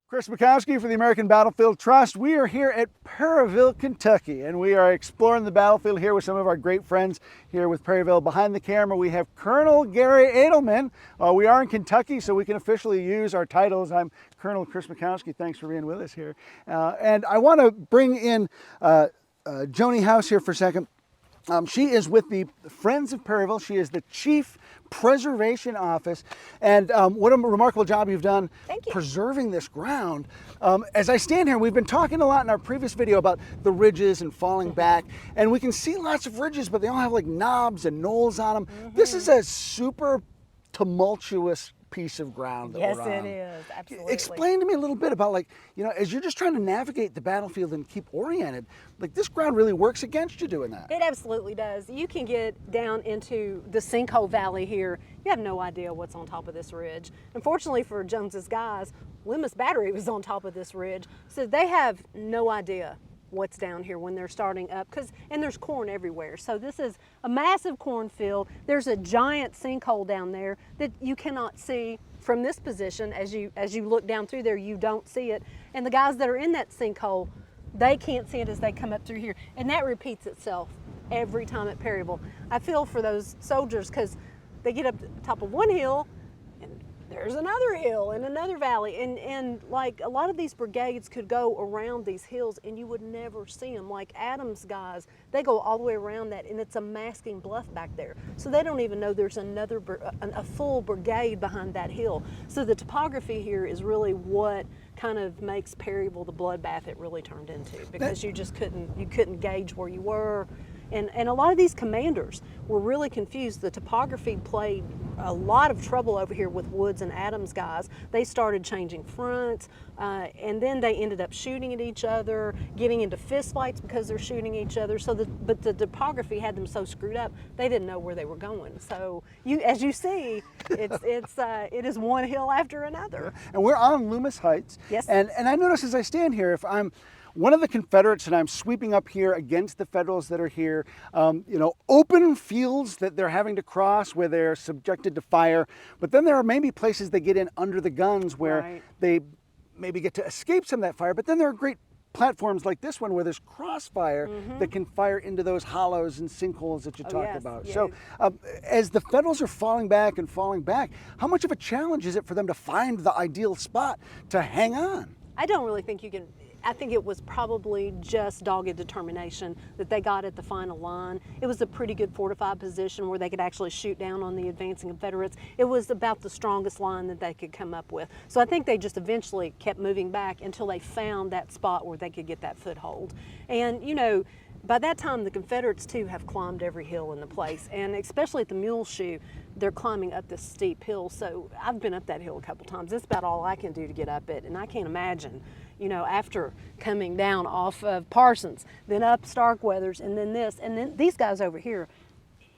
Chris Mackowski for the American Battlefield Trust. We are here at Perryville, Kentucky, and we are exploring the battlefield here with some of our great friends here with Perryville. Behind the camera, we have Colonel Garry Adelman. We are in Kentucky, so we can officially use our titles. I'm Colonel Chris Mackowski. Thanks for being with us here. And I want to bring in Joan House here for a second. She is with the Friends of Perryville. She is the Chief Preservation Office, and what a remarkable job you've done preserving this ground. As I stand here, we've been talking a lot in our previous video about the ridges and falling back, and we can see lots of ridges, but they all have like knobs and knolls on them. This is a super tumultuous piece of ground that we're on. Yes, it is. Absolutely. Explain to me a little bit about, like, you know, as you're just trying to navigate the battlefield and keep oriented, like, this ground really works against you doing that. It absolutely does. You can get down into the sinkhole valley here. You have no idea what's on top of this ridge. Unfortunately for Jones's guys, Loomis Battery was on top of this ridge, so they have no idea what's down here when they're starting up, and there's corn everywhere. So this is a massive cornfield. There's a giant sinkhole down there that you cannot see from this position. As you look down through there, you don't see it. And the guys that are in that sinkhole, they can't see it as they come up through here. And that repeats itself every time at Perryville. I feel for those soldiers because they get up to the top of one hill and there's another hill and another valley, and like a lot of these brigades could go around these hills and you would never see them. Like Adam's guys, they go all the way around that, and it's a masking bluff back there, so they don't even know there's a full brigade behind that hill. So the topography here is really what kind of makes Perryville the bloodbath it really turned into, because you just couldn't gauge where you were. And a lot of these commanders were really confused. The topography played a lot of trouble over here with Woods and Adams guys. They started changing fronts, and then they ended up shooting at each other, getting into fist fights because they're shooting each other. But the topography had them so screwed up, they didn't know where they were going. So as you see, it is one hill after another. And we're on Loomis Heights. Yes. And I notice as I stand here, if I'm one of the Confederates and I'm sweeping up here against the Federals that are here, you know, open fields that they're having to cross where they're subjected to fire, but then there are maybe places they get in under the guns where they maybe get to escape some of that fire, but then there are great platforms like this one where there's crossfire that can fire into those hollows and sinkholes that you talked about. Yeah. So as the Federals are falling back, how much of a challenge is it for them to find the ideal spot to hang on? I don't really think you can. I think it was probably just dogged determination that they got at the final line. It was a pretty good fortified position where they could actually shoot down on the advancing Confederates. It was about the strongest line that they could come up with. So I think they just eventually kept moving back until they found that spot where they could get that foothold. And, you know, by that time, the Confederates, too, have climbed every hill in the place, and especially at the Mule Shoe, they're climbing up this steep hill. So I've been up that hill a couple times. That's about all I can do to get up it, and I can't imagine, you know, after coming down off of Parsons, then up Starkweathers, and then this, and then these guys over here.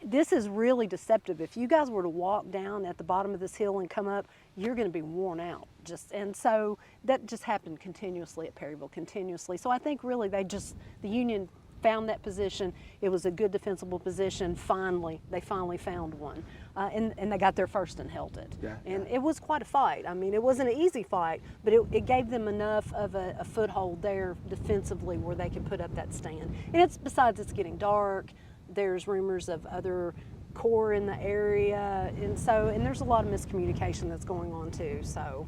This is really deceptive. If you guys were to walk down at the bottom of this hill and come up, you're going to be worn out. And so that just happened continuously at Perryville, continuously. So I think really the Union found that position. It was a good defensible position. They finally found one, and they got there first and held it. It was quite a fight. I mean, it wasn't an easy fight, but it gave them enough of a foothold there defensively where they could put up that stand. And besides it's getting dark, there's rumors of other corps in the area, and there's a lot of miscommunication that's going on too. So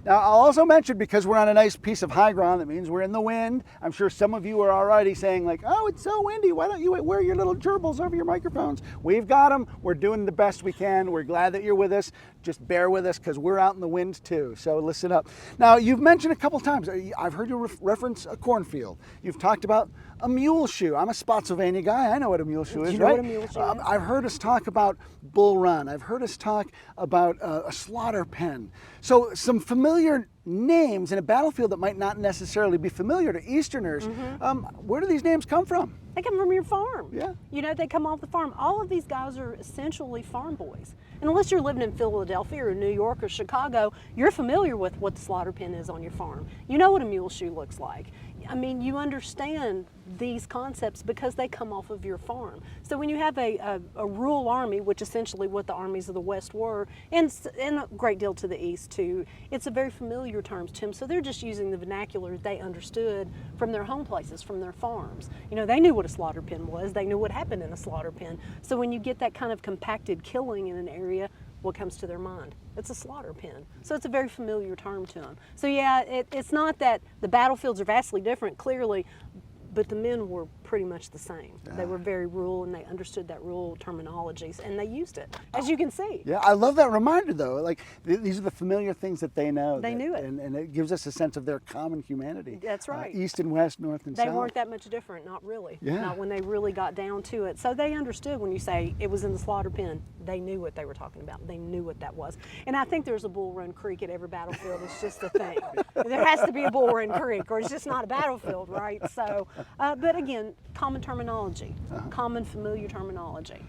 now I'll also mention, because we're on a nice piece of high ground, that means we're in the wind. I'm sure some of you are already saying, like, oh, it's so windy, why don't you wear your little gerbils over your microphones? We've got them. We're doing the best we can. We're glad that you're with us. Just bear with us, because we're out in the wind too, so listen up. Now, you've mentioned a couple times, I've heard you reference a cornfield. You've talked about a mule shoe. I'm a Spotsylvania guy. I know what a mule shoe is, right? What a mule shoe is? I've heard us talk about Bull Run. I've heard us talk about a slaughter pen. So some familiar names in a battlefield that might not necessarily be familiar to Easterners. Where do these names come from? They come from your farm. Yeah. You know, they come off the farm. All of these guys are essentially farm boys. And unless you're living in Philadelphia or New York or Chicago, you're familiar with what the slaughter pen is on your farm. You know what a mule shoe looks like. I mean, you understand these concepts because they come off of your farm. So when you have a rural army, which essentially what the armies of the West were, and a great deal to the East too, it's a very familiar term to them. So they're just using the vernacular they understood from their home places, from their farms. You know, they knew what a slaughter pen was. They knew what happened in a slaughter pen. So when you get that kind of compacted killing in an area, what comes to their mind? It's a slaughter pen. So it's a very familiar term to them. So yeah, it's not that the battlefields are vastly different, clearly, but the men were pretty much the same. They were very rural and they understood that rural terminologies and they used it, as you can see. Yeah, I love that reminder though. Like these are the familiar things that they know. They knew it. And it gives us a sense of their common humanity. That's right. East and west, north and south. They weren't that much different, not really. Yeah. Not when they really got down to it. So they understood when you say it was in the slaughter pen, they knew what they were talking about. They knew what that was. And I think there's a Bull Run Creek at every battlefield. It's just a thing. There has to be a Bull Run Creek or it's just not a battlefield, right? So, but again, common terminology, common familiar terminology.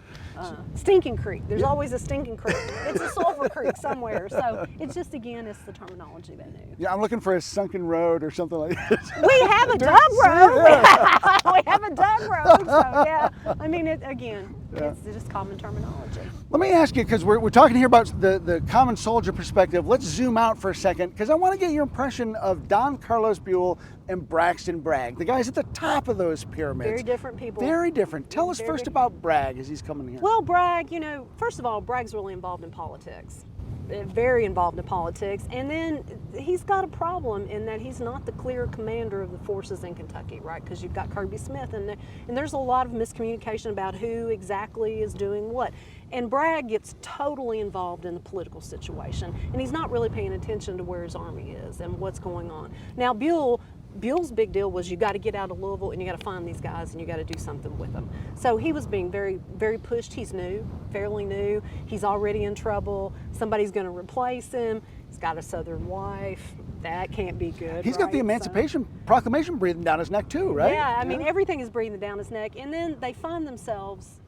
Stinking Creek, there's always a Stinking Creek. It's a Sulphur Creek somewhere. So it's just, again, it's the terminology they knew. Yeah, I'm looking for a sunken road or something like this. We have a dug road. We have a dug road. So yeah, I mean, it's just common terminology. Let me ask you, because we're talking here about the common soldier perspective. Let's zoom out for a second, because I want to get your impression of Don Carlos Buell and Braxton Bragg, the guys at the top of those pyramids. Very different people. Very different. Tell us first about Bragg as he's coming here. Well, Bragg, you know, first of all, Bragg's really involved in politics. Very involved in politics, and then he's got a problem in that he's not the clear commander of the forces in Kentucky, right? Because you've got Kirby Smith, and there's a lot of miscommunication about who exactly is doing what. And Bragg gets totally involved in the political situation, and he's not really paying attention to where his army is and what's going on. Now, Buell's big deal was you got to get out of Louisville and you got to find these guys and you got to do something with them. So he was being very, very pushed. He's new, fairly new. He's already in trouble. Somebody's going to replace him. He's got a Southern wife. That can't be good. He's got the Emancipation Proclamation breathing down his neck too, right? Yeah, I mean, everything is breathing down his neck. And then they find themselves,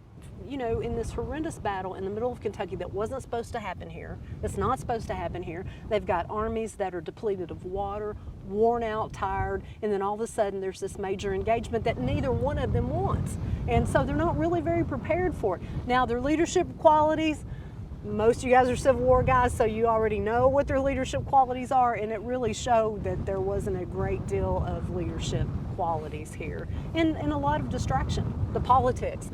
you know, in this horrendous battle in the middle of Kentucky that wasn't supposed to happen here. It's not supposed to happen here. They've got armies that are depleted of water, worn out, tired, and then all of a sudden there's this major engagement that neither one of them wants. And so they're not really very prepared for it. Now, their leadership qualities, most of you guys are Civil War guys, so you already know what their leadership qualities are, and it really showed that there wasn't a great deal of leadership qualities here, and a lot of distraction. The politics,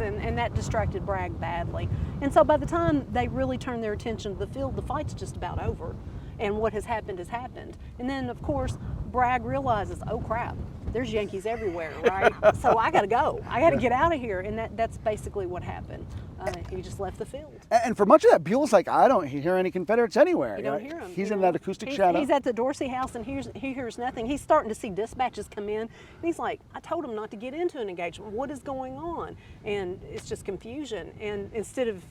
and that distracted Bragg badly. And so by the time they really turned their attention to the field, the fight's just about over, and what has happened has happened. And then, of course, Bragg realizes, oh crap, there's Yankees everywhere, right? So I gotta go. I gotta get out of here, and that's basically what happened. He just left the field. And for much of that, Buell's like, I don't hear any Confederates anywhere. You don't hear them. He's in that acoustic shadow. He's at the Dorsey house and he hears nothing. He's starting to see dispatches come in, and he's like, I told him not to get into an engagement. What is going on? And it's just confusion. And instead of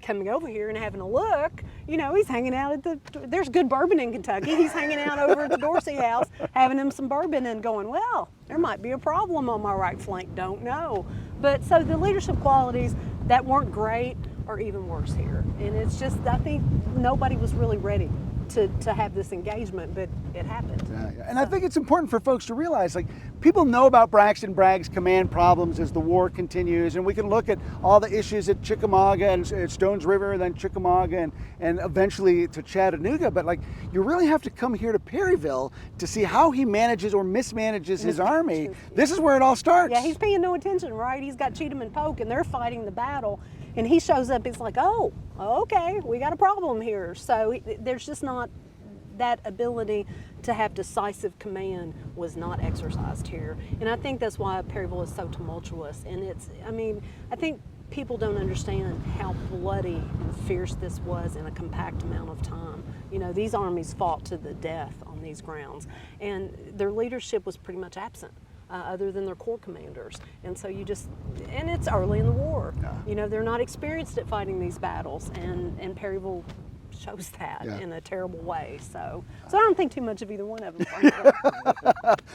coming over here and having a look, you know, he's hanging out at there's good bourbon in Kentucky. He's hanging out over at the Dorsey house, having him some bourbon and going, well, there might be a problem on my right flank, don't know. But so the leadership qualities that weren't great are even worse here. And it's just, I think nobody was really ready to have this engagement, but it happened. Yeah. And I think it's important for folks to realize, like, people know about Braxton Bragg's command problems as the war continues, and we can look at all the issues at Chickamauga and at Stones River, then Chickamauga, and eventually to Chattanooga. But like, you really have to come here to Perryville to see how he manages or mismanages his army. This is where it all starts. Yeah, he's paying no attention, right? He's got Cheatham and Polk, and they're fighting the battle. And he shows up, it's like, oh, okay, we got a problem here. So there's just not that ability to have decisive command was not exercised here. And I think that's why Perryville is so tumultuous. And I think people don't understand how bloody and fierce this was in a compact amount of time. You know, these armies fought to the death on these grounds, and their leadership was pretty much absent. Other than their corps commanders. And so and it's early in the war. Yeah. You know, they're not experienced at fighting these battles, and Perryville shows that Yeah. in a terrible way. So I don't think too much of either one of them, frankly.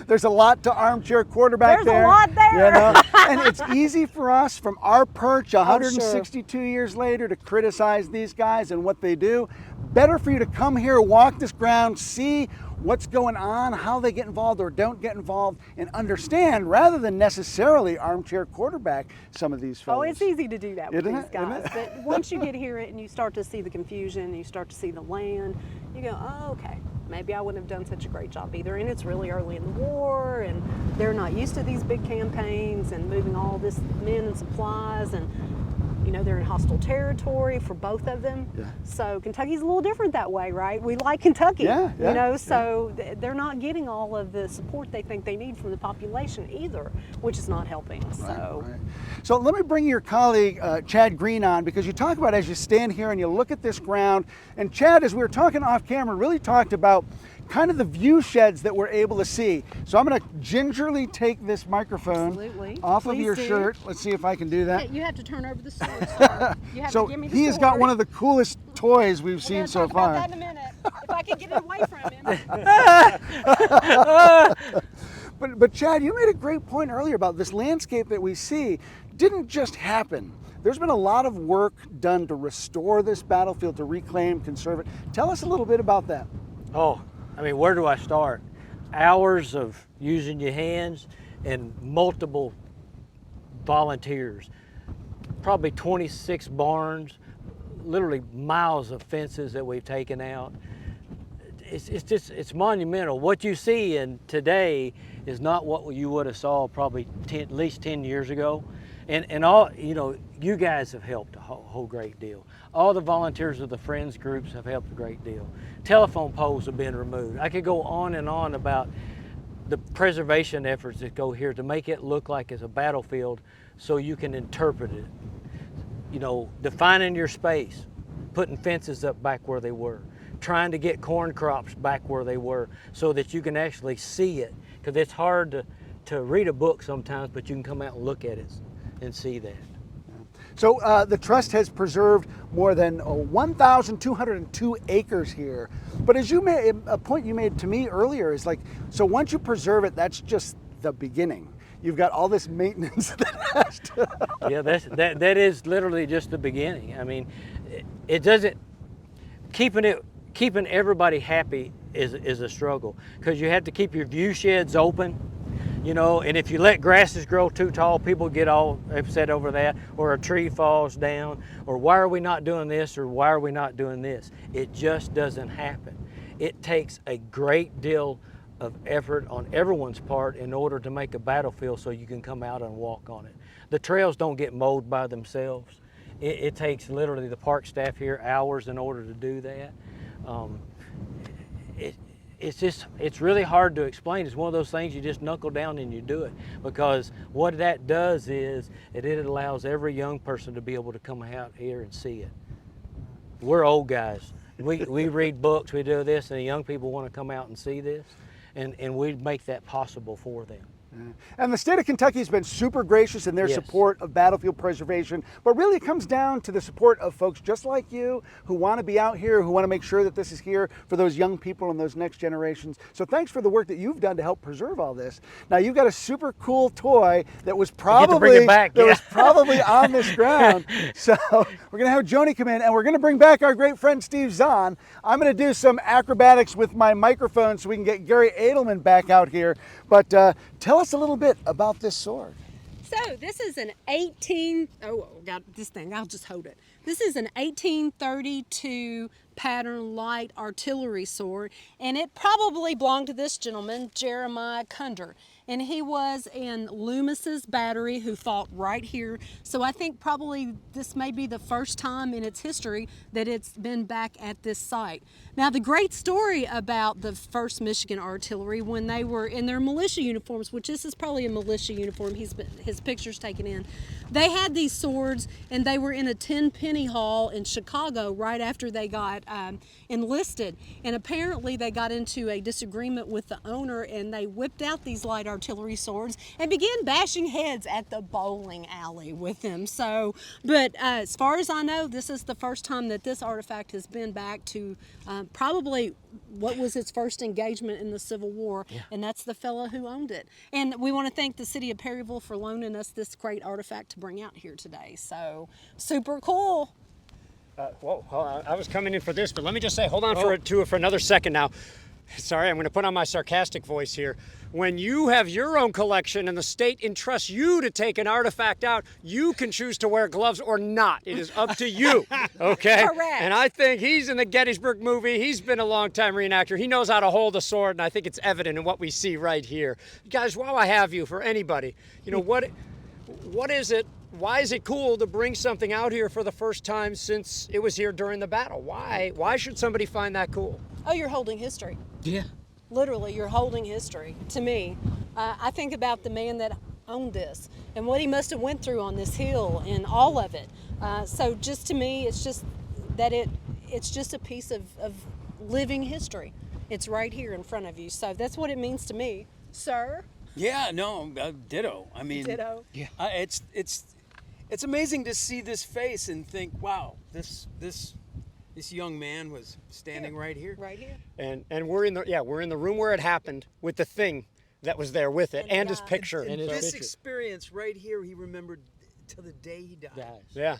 There's a lot to armchair quarterback There's there. a lot there. You know? And it's easy for us from our perch sure. 162 years later to criticize these guys and what they do. Better for you to come here, walk this ground, see what's going on, how they get involved or don't get involved, and understand rather than necessarily armchair quarterback some of these folks. Oh, it's easy to do that with Isn't these it? guys. But once you get here and you start to see the confusion, you start to see the land, you go, oh, okay, maybe I wouldn't have done such a great job either. And it's really early in the war, and they're not used to these big campaigns and moving all this men and supplies, and you know, they're in hostile territory for both of them. Yeah. So Kentucky's a little different that way, right? We like Kentucky, Yeah, you know, so they're not getting all of the support they think they need from the population either, which is not helping. Right. So let me bring your colleague, Chad Greene, on, because you talk about as you stand here and you look at this ground, and Chad, as we were talking off camera, really talked about kind of the view sheds that we're able to see. So I'm going to gingerly take this microphone off of your shirt. Let's see if I can do that. You have to turn over the sword, sir. You have So to give me the he has got sword. one of the coolest toys we've seen We'll so talk far. about that in a minute. If I can get it away from him. But Chad, you made a great point earlier about this landscape that we see didn't just happen. There's been a lot of work done to restore this battlefield, to reclaim, conserve it. Tell us a little bit about that. Oh, I mean, where do I start? Hours of using your hands and multiple volunteers. Probably 26 barns, literally miles of fences that we've taken out. It's monumental. What you see in today is not what you would have saw probably at least 10 years ago. And all, you know, you guys have helped a whole great deal. All the volunteers of the Friends groups have helped a great deal. Telephone poles have been removed. I could go on and on about the preservation efforts that go here to make it look like it's a battlefield so you can interpret it. You know, defining your space, putting fences up back where they were, trying to get corn crops back where they were so that you can actually see it. Because it's hard to read a book sometimes, but you can come out and look at it and see that. So the Trust has preserved more than 1,202 acres here. But as you made, a point you made to me earlier is like, so once you preserve it, that's just the beginning. You've got all this maintenance that has to... Yeah, that is literally just the beginning. I mean, it doesn't, keeping everybody happy is a struggle, because you have to keep your view sheds open. You know, and if you let grasses grow too tall, people get all upset over that, or a tree falls down, or why are we not doing this, or why are we not doing this? It just doesn't happen. It takes a great deal of effort on everyone's part in order to make a battlefield so you can come out and walk on it. The trails don't get mowed by themselves. It takes literally the park staff here hours in order to do that. It's really hard to explain. It's one of those things you just knuckle down and you do it, because what that does is it allows every young person to be able to come out here and see it. We're old guys. We read books, we do this, and the young people want to come out and see this, and we make that possible for them. And the state of Kentucky has been super gracious in their support of battlefield preservation, but really it comes down to the support of folks just like you who want to be out here, who want to make sure that this is here for those young people and those next generations. So thanks for the work that you've done to help preserve all this. Now you've got a super cool toy that was probably on this ground. So we're going to have Joni come in, and we're going to bring back our great friend Steve Zahn. I'm going to do some acrobatics with my microphone so we can get Garry Adelman back out here. But tell us a little bit about this sword. So this is an I'll just hold it. This is an 1832 pattern light artillery sword, and it probably belonged to this gentleman, Jeremiah Cunder. And he was in Loomis's battery, who fought right here. So I think probably this may be the first time in its history that it's been back at this site. Now the great story about the 1st Michigan Artillery, when they were in their militia uniforms, which this is probably a militia uniform, his picture's taken in. They had these swords, and they were in a 10-penny hall in Chicago right after they got enlisted. And apparently they got into a disagreement with the owner, and they whipped out these light artillery swords and began bashing heads at the bowling alley with them. So, but as far as I know, this is the first time that this artifact has been back to probably what was its first engagement in the Civil War, and that's the fellow who owned it. And we want to thank the city of Perryville for loaning us this great artifact to bring out here today. So, super cool. Whoa, I was coming in for this, but let me just say, hold on for another second now. Sorry, I'm going to put on my sarcastic voice here. When you have your own collection and the state entrusts you to take an artifact out, you can choose to wear gloves or not. It is up to you, okay? Correct. And I think he's in the Gettysburg movie. He's been a long-time reenactor. He knows how to hold a sword, and I think it's evident in what we see right here. Guys, while I have you, for anybody, you know, what is it? Why is it cool to bring something out here for the first time since it was here during the battle? Why should somebody find that cool? Oh, you're holding history. Yeah. Literally, you're holding history. To me, I think about the man that owned this and what he must have went through on this hill and all of it. So just to me, it's just that it's just a piece of living history. It's right here in front of you. So that's what it means to me, sir. Yeah, no, ditto. I mean, Ditto. Yeah. It's amazing to see this face and think, wow, this young man was standing right here. Right here. And we're in the room where it happened with the thing that was there with it and his died. picture. And his This picture. experience right here, he remembered till the day he died. Guys. Yeah.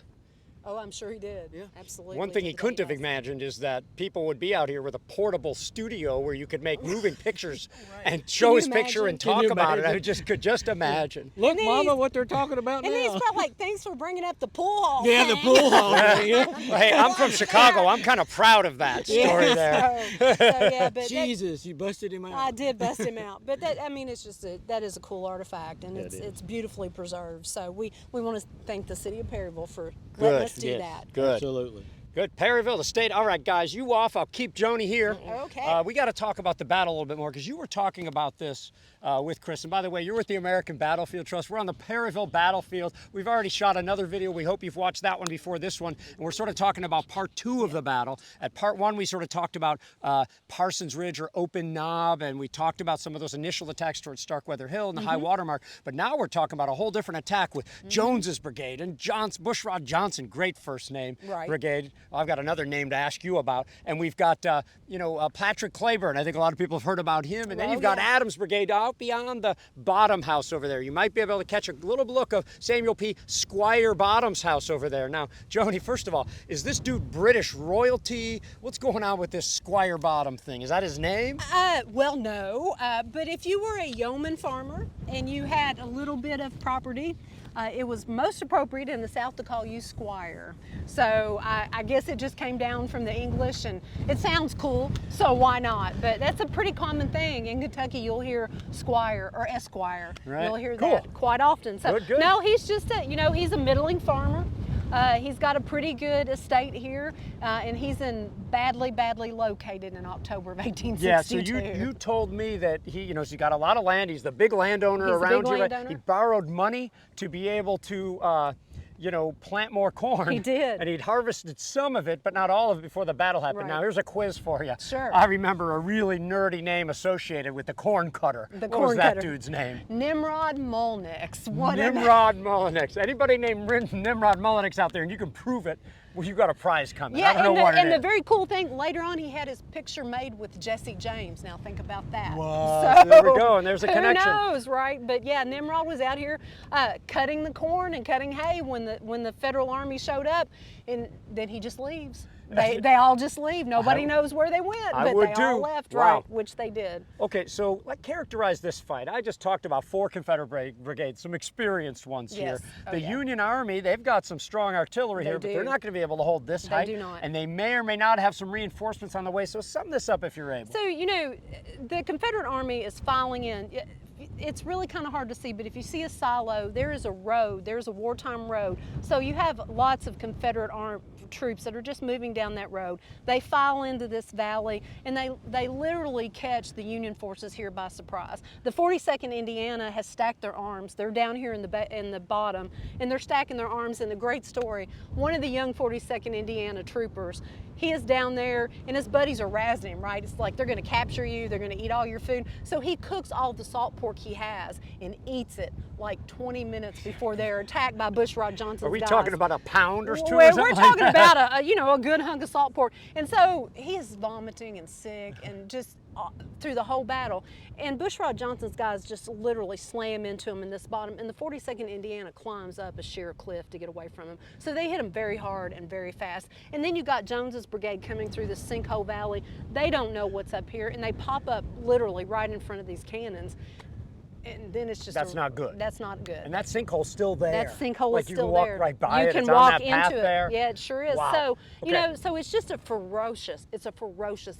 Oh, I'm sure he did. Yeah. Absolutely. One thing he couldn't have imagined is that people would be out here with a portable studio where you could make moving pictures and show you his picture imagine? and Can talk you about it. I imagine? could just imagine. Look, And then Mama, he's- what they're talking about And then he's now. probably like, thanks for bringing up the pool hall. Yeah, the thing." pool hall. Yeah. Hey, I'm from Chicago. I'm kind of proud of that story there. So yeah, but that, Jesus, you busted him out. I did bust him out, but that, I mean, it's just that is a cool artifact, and It is. it's beautifully preserved. So we want to thank the city of Perryville for letting us do Yes. that. Good. Absolutely. Good. Perryville, the state. All right, guys, you off. I'll keep Joni here. Okay. We got to talk about the battle a little bit more because you were talking about this with Chris. And by the way, you're with the American Battlefield Trust. We're on the Perryville battlefield. We've already shot another video. We hope you've watched that one before this one. And we're sort of talking about part 2 of the battle. At part 1, we sort of talked about Parsons Ridge or Open Knob, and we talked about some of those initial attacks towards Starkweather Hill and the high water mark. But now we're talking about a whole different attack with Jones's brigade and Bushrod Johnson, great first name, Right. brigade. I've got another name to ask you about. And we've got, Patrick Claiborne. I think a lot of people have heard about him. And then Oh, you've got yeah. Adams Brigade out beyond the Bottom House over there. You might be able to catch a little look of Samuel P. Squire Bottom's house over there. Now, Joni, first of all, is this dude British royalty? What's going on with this Squire Bottom thing? Is that his name? Well, no, but if you were a yeoman farmer and you had a little bit of property, it was most appropriate in the South to call you squire. So I guess it just came down from the English, and it sounds cool, so why not? But that's a pretty common thing. In Kentucky, you'll hear squire or esquire. Right. You'll hear Cool. that quite often. So Good. no, he's just he's a middling farmer. He's got a pretty good estate here, and he's badly located in October of 1862. Yeah, so you told me that he's got a lot of land. He's the big landowner He's the around big here. landowner. He borrowed money to be able to, plant more corn. He did. And he'd harvested some of it, but not all of it before the battle happened. Right. Now, here's a quiz for you. Sure. I remember a really nerdy name associated with the corn cutter. The What was corn that cutter. dude's name? Nimrod Molnix. What a Nimrod Mullenix. Anybody named Nimrod Mullenix out there, and you can prove it, well, you got a prize coming. Yeah, I don't know what it and the is. very cool thing, later on he had his picture made with Jesse James. Now think about that. What? So, There we go, and there's a who connection. knows, right? But yeah, Nimrod was out here cutting the corn and cutting hay when the Federal Army showed up, and then he just leaves. They all just leave. Nobody knows where they went, I but would they all too. left, Wow. right? Which they did. Okay, so characterize this fight. I just talked about 4 Confederate brigades, some experienced ones Yes. here. Oh, The yeah. Union Army, they've got some strong artillery They here, but they're do. not going to be able to hold this height. do not. And they may or may not have some reinforcements on the way. So sum this up if you're able. So, the Confederate Army is filing in. It's really kind of hard to see, but if you see a silo, there is a road, there's a wartime road. So you have lots of Confederate troops that are just moving down that road. They file into this valley, and they literally catch the Union forces here by surprise. The 42nd Indiana has stacked their arms. They're down here in the bottom, and they're stacking their arms. And the great story, one of the young 42nd Indiana troopers, he is down there, and his buddies are razzing him, right? It's like they're going to capture you, they're going to eat all your food. So he cooks all the salt pork he has and eats it like 20 minutes before they're attacked by Bushrod Johnson's Are we guys. talking about a pound or two? We're or something talking like that? about a good hunk of salt pork. And so he is vomiting and sick and just through the whole battle. And Bushrod Johnson's guys just literally slam into him in this bottom. And the 42nd Indiana climbs up a sheer cliff to get away from him. So they hit him very hard and very fast. And then you got Jones's brigade coming through the sinkhole valley. They don't know what's up here, and they pop up literally right in front of these cannons. And then it's just That's not good. That's not good. And that sinkhole's still there. That sinkhole like is you still can walk there. right by you it. can It's walk on that path into it. there. Yeah, it sure is. Wow. So Okay. so it's just a ferocious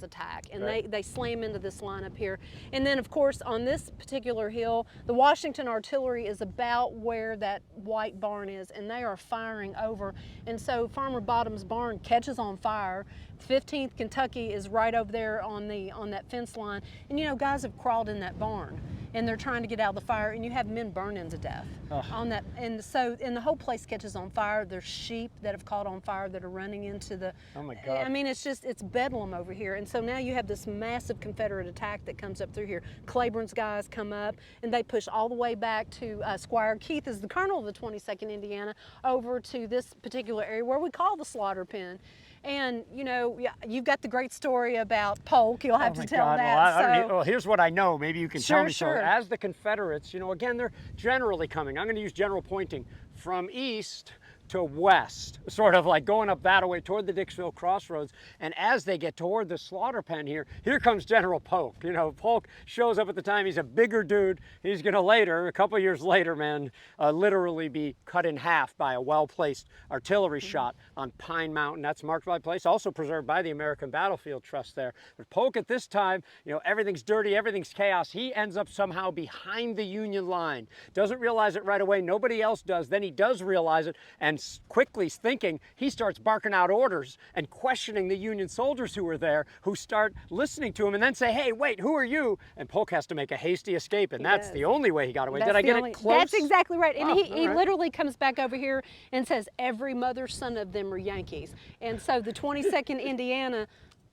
attack, and Right. they slam into this line up here. And then of course on this particular hill, the Washington artillery is about where that white barn is, and they are firing over. And so Farmer Bottom's barn catches on fire. 15th Kentucky is right over there on that fence line, and guys have crawled in that barn, and they're trying to get out of the fire, and you have men burning to death on that. And so, the whole place catches on fire. There's sheep that have caught on fire that are running into the. Oh my God. I mean, it's bedlam over here. And so now you have this massive Confederate attack that comes up through here. Claiborne's guys come up, and they push all the way back to Squire Keith is the colonel of the 22nd Indiana, over to this particular area where we call the slaughter pen. And you've got the great story about Polk. You'll have to tell that. Well, here's what I know. Maybe you can tell me. Sure. So as the Confederates, again, they're generally coming. I'm going to use general pointing from east to west, sort of like going up that way toward the Dixville Crossroads. And as they get toward the slaughter pen here comes General Polk. Polk shows up at the time. He's a bigger dude. He's going to later, a couple years later, man, literally be cut in half by a well-placed artillery shot on Pine Mountain. That's marked by place, also preserved by the American Battlefield Trust there. But Polk at this time, everything's dirty, everything's chaos. He ends up somehow behind the Union line. Doesn't realize it right away. Nobody else does. Then he does realize it, and quickly thinking, he starts barking out orders and questioning the Union soldiers who were there, who start listening to him and then say, hey, wait, who are you? And Polk has to make a hasty escape, and that's the only way he got away. Did I get it close? That's exactly right. And he right. literally comes back over here and says, every mother's son of them are Yankees. And so the 22nd Indiana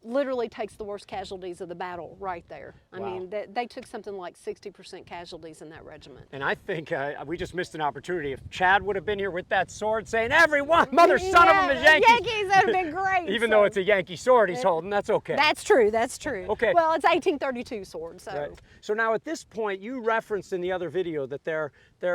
literally takes the worst casualties of the battle right there. I mean, they took something like 60% casualties in that regiment. And I think we just missed an opportunity. If Chad would have been here with that sword saying, everyone, mother, son of them is Yankees. Yankees, that would have been great. Even though it's a Yankee sword he's holding, that's okay. That's true, that's true. Okay. Well, it's 1832 sword, so. Right. So now at this point, you referenced in the other video that they're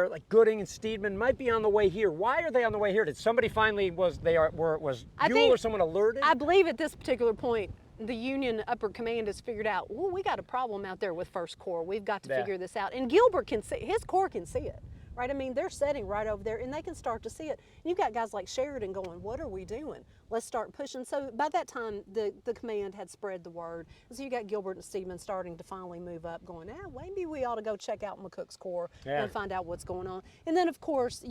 like Gooding and Steedman might be on the way here. Why are they on the way here? Did somebody finally, was Buell or someone alerted? I believe at this particular point, the Union upper command has figured out, well, we got a problem out there with First Corps. We've got to figure this out. And Gilbert can see, his corps can see it, right? I mean, they're sitting right over there, and they can start to see it. And you've got guys like Sheridan going, what are we doing? Let's start pushing. So by that time, the command had spread the word. And so you got Gilbert and Steedman starting to finally move up, going, maybe we ought to go check out McCook's corps and find out what's going on. And then, of course,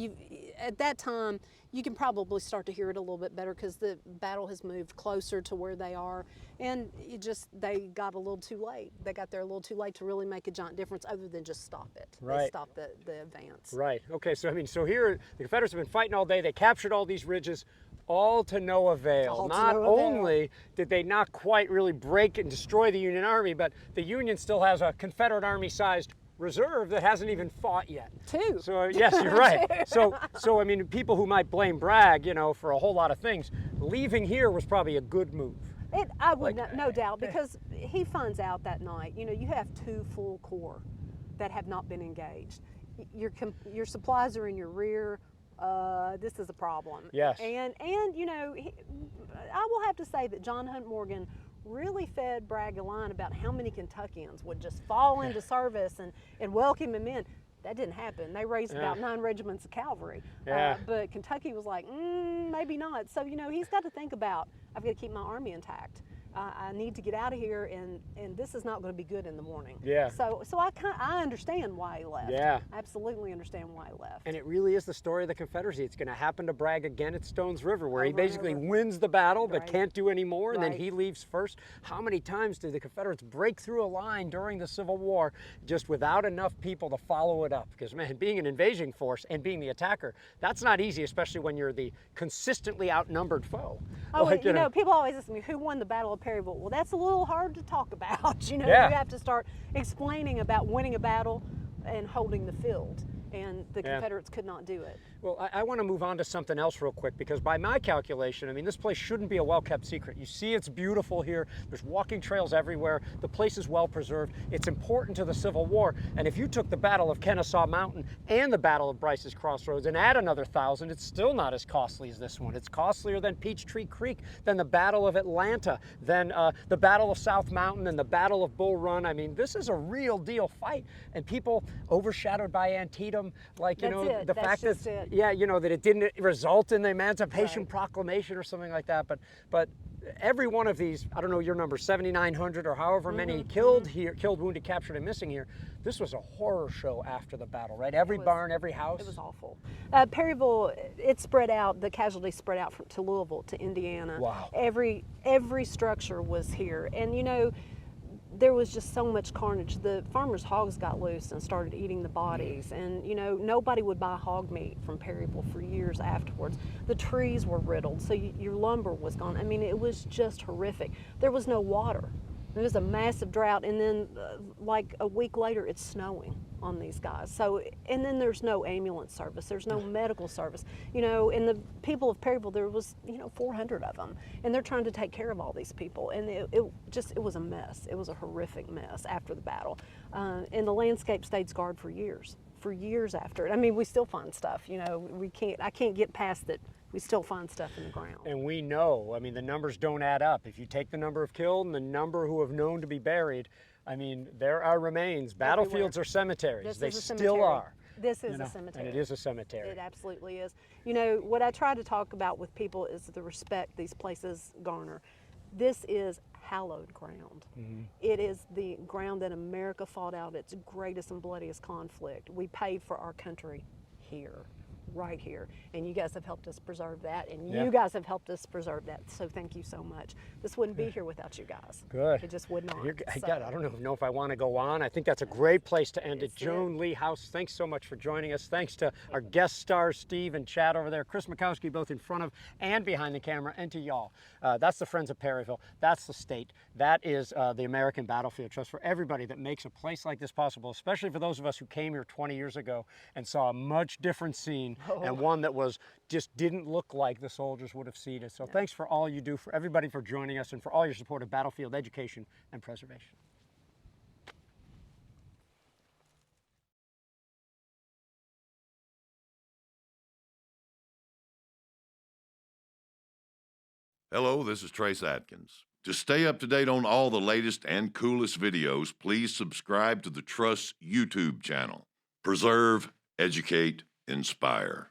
at that time, you can probably start to hear it a little bit better because the battle has moved closer to where they are. And they got a little too late. They got there a little too late to really make a giant difference other than just stop it. Right. They stopped the advance. Right. Okay. So here the Confederates have been fighting all day. They captured all these ridges, all to no avail. Not only did they not quite really break and destroy the Union Army, but the Union still has a Confederate Army-sized reserve that hasn't even fought yet. Two. So yes, you're right. So I mean, people who might blame Bragg, for a whole lot of things, leaving here was probably a good move. I would no doubt, because he finds out that night, you have two full corps that have not been engaged. Your supplies are in your rear. This is a problem. Yes. And I will have to say that John Hunt Morgan really fed Bragg a line about how many Kentuckians would just fall into service and welcome him in. That didn't happen. They raised about 9 regiments of cavalry. But Kentucky was like, maybe not. So, he's got to think about, I've got to keep my army intact. I need to get out of here, and this is not going to be good in the morning. Yeah. So I understand why he left. Yeah. I absolutely understand why he left. And it really is the story of the Confederacy. It's going to happen to Bragg again at Stones River, where he basically wins the battle but can't do any more, and then he leaves first. How many times did the Confederates break through a line during the Civil War just without enough people to follow it up? Because, man, being an invading force and being the attacker, that's not easy, especially when you're the consistently outnumbered foe. People always ask me, who won the Battle of Perryville? Well, that's a little hard to talk about. You have to start explaining about winning a battle. and holding the field, and the Confederates could not do it. Well, I want to move on to something else real quick, because by my calculation, I mean, this place shouldn't be a well-kept secret. You see it's beautiful here. There's walking trails everywhere. The place is well preserved. It's important to the Civil War. And if you took the Battle of Kennesaw Mountain and the Battle of Bryce's Crossroads and add another 1,000, it's still not as costly as this one. It's costlier than Peachtree Creek, than the Battle of Atlanta, than the Battle of South Mountain and the Battle of Bull Run. I mean, this is a real deal fight. And people overshadowed by Antietam, like, you know, the fact that, yeah, you know, that it didn't result in the Emancipation Proclamation or something like that. But every one of these, I don't know your number, 7,900 or however many killed here, killed, wounded, captured, and missing here. This was a horror show after the battle, right? Every barn, every house. It was awful. Perryville, it spread out. The casualties spread out to Louisville, to Indiana. Wow. Every structure was here, and you know, there was just so much carnage. The farmers' hogs got loose and started eating the bodies, and you know, nobody would buy hog meat from Perryville for years afterwards. The trees were riddled, so your lumber was gone. I mean, it was just horrific. There was no water. There was a massive drought, and then like a week later, it's snowing on these guys. So, and then there's no ambulance service, there's no medical service. You know, and the people of Perryville, there was, you know, 400 of them, and they're trying to take care of all these people, and it was a mess. It was a horrific mess after the battle, and the landscape stayed scarred for years after it. I mean, we still find stuff. You know, I can't get past that. We still find stuff in the ground. And we know, I mean, the numbers don't add up. If you take the number of killed and the number who have known to be buried, I mean, there are remains. Battlefields are cemeteries. They still are. This is a cemetery. And it is a cemetery. It absolutely is. You know, what I try to talk about with people is the respect these places garner. This is hallowed ground. It is the ground that America fought out its greatest and bloodiest conflict. We paid for our country here, right here, and you guys have helped us preserve that, and you guys have helped us preserve that, so thank you so much. This wouldn't be here without you guys. Good. It just would not. I don't know if I want to go on. I think that's a great place to end it. Joan Lee House, thanks so much for joining us. Thanks to our guest stars, Steve and Chad over there, Chris Mackowski, both in front of and behind the camera, and to y'all. That's the Friends of Perryville. That's the state. That is the American Battlefield Trust, for everybody that makes a place like this possible, especially for those of us who came here 20 years ago and saw a much different scene, and one that was just didn't look like the soldiers would have seen it. So thanks for all you do, for everybody for joining us, and for all your support of battlefield education and preservation. Hello, this is Trace Atkins. To stay up to date on all the latest and coolest videos, please subscribe to the Trust's YouTube channel. Preserve, educate, inspire.